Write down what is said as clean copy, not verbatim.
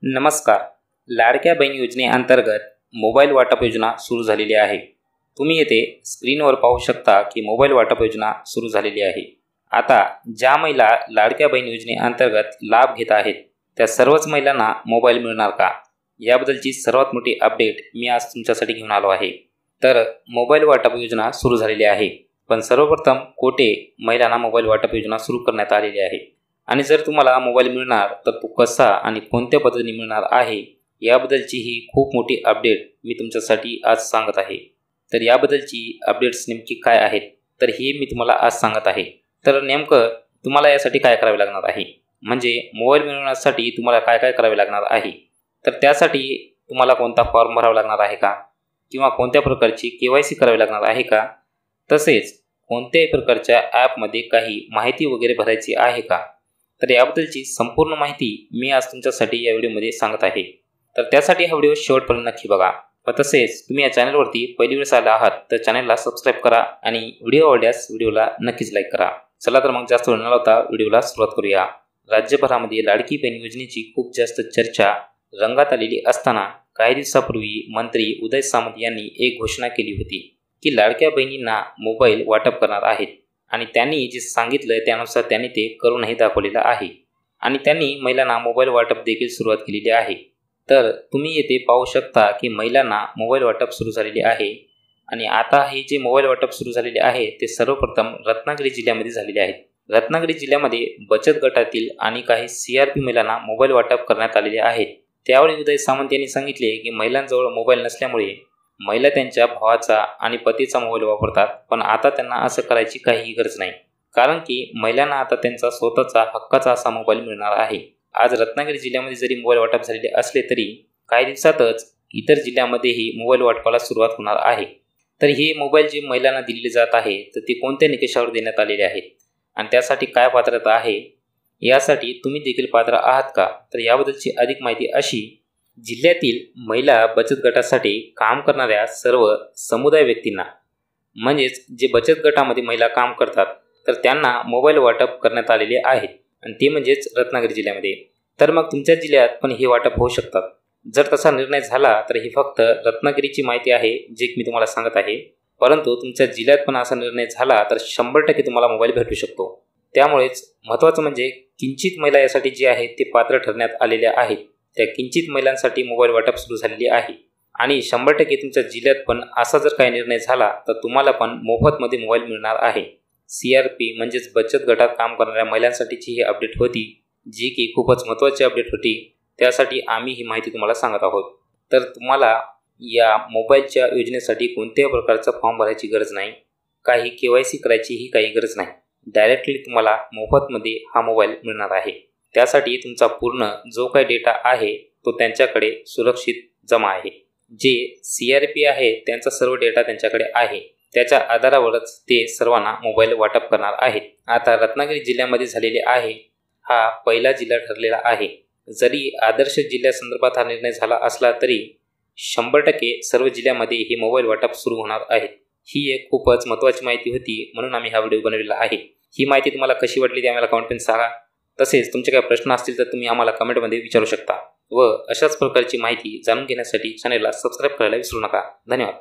नमस्कार. लाडक्या बहीण योजनेअंतर्गत मोबाईल वाटप योजना सुरू झालेली आहे. तुम्ही येथे स्क्रीनवर पाहू शकता की मोबाईल वाटप योजना सुरू झालेली आहे. आता ज्या महिला लाडक्या बहीण योजनेअंतर्गत लाभ घेत आहेत त्या सर्वच महिलांना मोबाईल मिळणार का, याबद्दलची सर्वात मोठी अपडेट मी आज तुमच्यासाठी घेऊन आलो आहे. तर मोबाईल वाटप योजना सुरू झालेली आहे, पण सर्वप्रथम कोठे महिलांना मोबाईल वाटप योजना सुरू करण्यात आलेली आहे आणि जर तुम्हाला मोबाईल मिळणार तर तो कसा आणि कोणत्या पद्धतीने मिळणार आहे याबद्दलची ही खूप मोठी अपडेट मी तुमच्यासाठी आज सांगत आहे. तर याबद्दलची अपडेट्स नेमकी काय आहेत तर हे मी तुम्हाला आज सांगत आहे. तर नेमकं तुम्हाला यासाठी काय करावे लागणार आहे, म्हणजे मोबाईल मिळवण्यासाठी तुम्हाला काय काय करावे लागणार आहे. तर त्यासाठी तुम्हाला कोणता फॉर्म भरावा लागणार आहे का, किंवा कोणत्या प्रकारची KYC करावी लागणार आहे का, तसेच कोणत्याही प्रकारच्या ॲपमध्ये काही माहिती वगैरे भरायची आहे का. तर याबद्दलची संपूर्ण माहिती मी आज तुमच्यासाठी या व्हिडिओमध्ये सांगत आहे. तर त्यासाठी हा व्हिडिओ शेवटपर्यंत नक्की बघा. व तसेच तुम्ही या चॅनलवरती पहिली वेळेस आला आहात तर चॅनलला सबस्क्राईब करा आणि व्हिडिओ आवडल्यास व्हिडिओला नक्कीच लाईक करा. चला तर मग जास्त वेळ न लावता व्हिडिओला सुरुवात करूया. राज्यभरामध्ये लाडकी बहीण योजनेची खूप जास्त चर्चा रंगात आलेली असताना काही दिवसापूर्वी मंत्री उदय सामंत यांनी एक घोषणा केली होती की लाडक्या बहिणींना मोबाईल वाटप करणार आहेत आणि त्यांनी जे सांगितलं त्यानुसार त्यांनी ते करूनही दाखवलेलं आहे आणि त्यांनी महिलांना मोबाईल वाटप देखील सुरुवात केलेली आहे. तर तुम्ही येथे पाहू शकता की महिलांना मोबाईल वाटप सुरू झालेले आहे आणि आता हे जे मोबाईल वाटप सुरू झालेले आहे ते सर्वप्रथम रत्नागिरी जिल्ह्यामध्ये झालेले आहेत. रत्नागिरी जिल्ह्यामध्ये बचत गटातील आणि काही CRP महिलांना मोबाईल वाटप करण्यात आलेले आहेत. त्यावेळी उदय सामंत यांनी सांगितले की महिलांजवळ मोबाईल नसल्यामुळे महिला त्यांच्या भावाचा आणि पतीचा मोबाईल वापरतात, पण आता त्यांना असं करायची काहीही गरज नाही, कारण की महिलांना आता त्यांचा स्वतःचा हक्काचा असा मोबाईल मिळणार आहे. आज रत्नागिरी जिल्ह्यामध्ये जरी मोबाईल वाटप झालेले असले तरी काही दिवसातच इतर जिल्ह्यामध्येही मोबाईल वाटपाला सुरुवात होणार आहे. तर हे मोबाईल जे महिलांना दिलेले जात आहे तर ते कोणत्या निकषावर देण्यात आलेले आहेत आणि त्यासाठी काय पात्रता आहे, यासाठी तुम्ही देखील पात्र आहात का. तर याबद्दलची अधिक माहिती अशी: जिल्ह्यातील महिला बचत गटासाठी काम करणाऱ्या सर्व समुदाय व्यक्तींना, म्हणजेच जे बचत गटामध्ये महिला काम करतात तर त्यांना मोबाईल वाटप करण्यात आलेले आहेत आणि ते म्हणजेच रत्नागिरी जिल्ह्यामध्ये. तर मग तुमच्या जिल्ह्यात पण हे वाटप होऊ शकतात. जर तसा निर्णय झाला तर ही फक्त रत्नागिरीची माहिती आहे जे मी तुम्हाला सांगत आहे, परंतु तुमच्या जिल्ह्यात पण असा निर्णय झाला तर 100% तुम्हाला मोबाईल भेटू शकतो. त्यामुळेच महत्त्वाचं म्हणजे किंचित महिला यासाठी जे आहेत ते पात्र ठरण्यात आलेल्या आहेत. त्या किंचित महिलांसाठी मोबाईल वाटप सुरू झालेली आहे आणि 100% तुमच्या जिल्ह्यात पण असा जर काही निर्णय झाला तर तुम्हाला पण मोफतमध्ये मोबाईल मिळणार आहे. CRP म्हणजेच बचत गटात काम करणाऱ्या महिलांसाठीची ही अपडेट होती, जी की खूपच महत्त्वाची अपडेट होती. त्यासाठी आम्ही ही माहिती तुम्हाला सांगत आहोत. तर तुम्हाला या मोबाईलच्या योजनेसाठी कोणत्याही प्रकारचा फॉर्म भरायची गरज नाही, काही KYC करायचीही काही गरज नाही. डायरेक्टली तुम्हाला मोफतमध्ये हा मोबाईल मिळणार आहे. त्यासाठी तुमचा पूर्ण जो काही डेटा आहे तो त्यांच्याकडे सुरक्षित जमा आहे. जे CRP आहे त्यांचा सर्व डेटा त्यांच्याकडे आहे, त्याच्या आधारावरच ते सर्वांना मोबाईल वाटप करणार आहेत. आता रत्नागिरी जिल्ह्यामध्ये झालेले आहे हा पहिला जिल्हा ठरलेला आहे. जरी आदर्श जिल्ह्यासंदर्भात हा निर्णय झाला असला तरी 100% सर्व जिल्ह्यामध्ये हे मोबाईल वाटप सुरू होणार आहे. ही एक खूपच महत्त्वाची माहिती होती, म्हणून आम्ही हा व्हिडिओ बनवलेला आहे. ही माहिती तुम्हाला कशी वाटली ते आम्हाला कमेंटमध्ये सांगा. तसेच तुमचे काही प्रश्न असतील तर तुम्ही आम्हाला कमेंटमध्ये विचारू शकता व अशाच प्रकारची माहिती जाणून घेण्यासाठी चॅनलला सबस्क्राईब करायला विसरू नका. धन्यवाद.